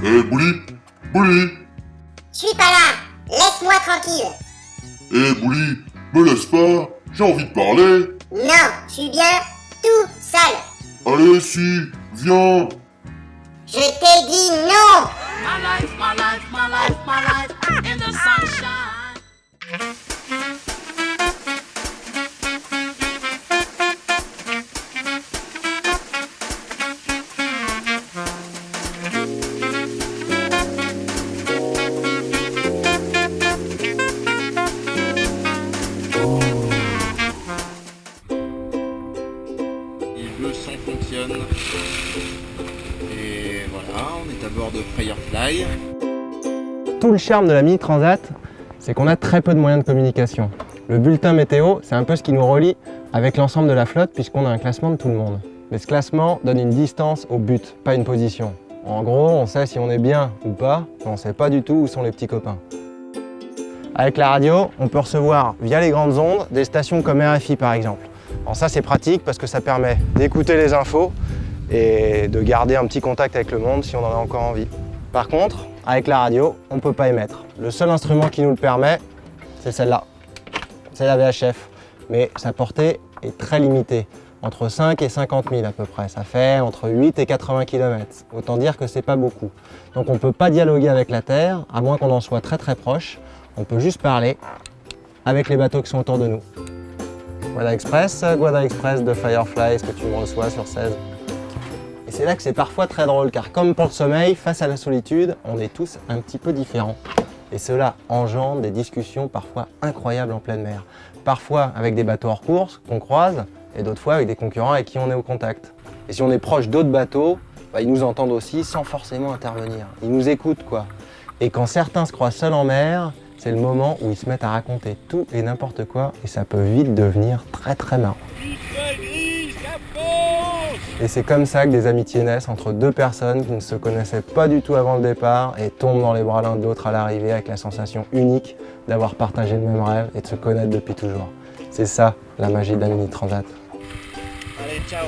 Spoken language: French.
Eh, Bouli, Bouli. Je suis pas là. Laisse-moi tranquille. Eh, Bouli, me laisse pas. J'ai envie de parler. Non, je suis bien tout seul. Allez, si, viens. Je t'ai dit non. My life, my life, my life, my life in the sunshine. Les leçons fonctionnent. Et voilà, on est à bord de Firefly. Tout le charme de la Mini Transat, c'est qu'on a très peu de moyens de communication. Le bulletin météo, c'est un peu ce qui nous relie avec l'ensemble de la flotte puisqu'on a un classement de tout le monde. Mais ce classement donne une distance au but, pas une position. En gros, on sait si on est bien ou pas, mais on ne sait pas du tout où sont les petits copains. Avec la radio, on peut recevoir via les grandes ondes des stations comme RFI par exemple. Alors ça c'est pratique parce que ça permet d'écouter les infos et de garder un petit contact avec le monde si on en a encore envie. Par contre, avec la radio, on ne peut pas émettre. Le seul instrument qui nous le permet, c'est celle-là. C'est la VHF, mais sa portée est très limitée. Entre 5 et 50 000 à peu près. Ça fait entre 8 et 80 km. Autant dire que c'est pas beaucoup. Donc on ne peut pas dialoguer avec la Terre, à moins qu'on en soit très très proche. On peut juste parler avec les bateaux qui sont autour de nous. Guada Express de Firefly, est-ce que tu me reçois sur 16? Et c'est là que c'est parfois très drôle, car comme pour le sommeil, face à la solitude, on est tous un petit peu différents. Et cela engendre des discussions parfois incroyables en pleine mer. Parfois avec des bateaux hors course qu'on croise, et d'autres fois avec des concurrents avec qui on est au contact. Et si on est proche d'autres bateaux, ils nous entendent aussi sans forcément intervenir. Ils nous écoutent quoi. Et quand certains se croient seuls en mer, c'est le moment où ils se mettent à raconter tout et n'importe quoi, et ça peut vite devenir très très marrant. Et c'est comme ça que des amitiés naissent entre deux personnes qui ne se connaissaient pas du tout avant le départ et tombent dans les bras l'un de l'autre à l'arrivée avec la sensation unique d'avoir partagé le même rêve et de se connaître depuis toujours. C'est ça la magie de la Mini Transat. Allez, ciao!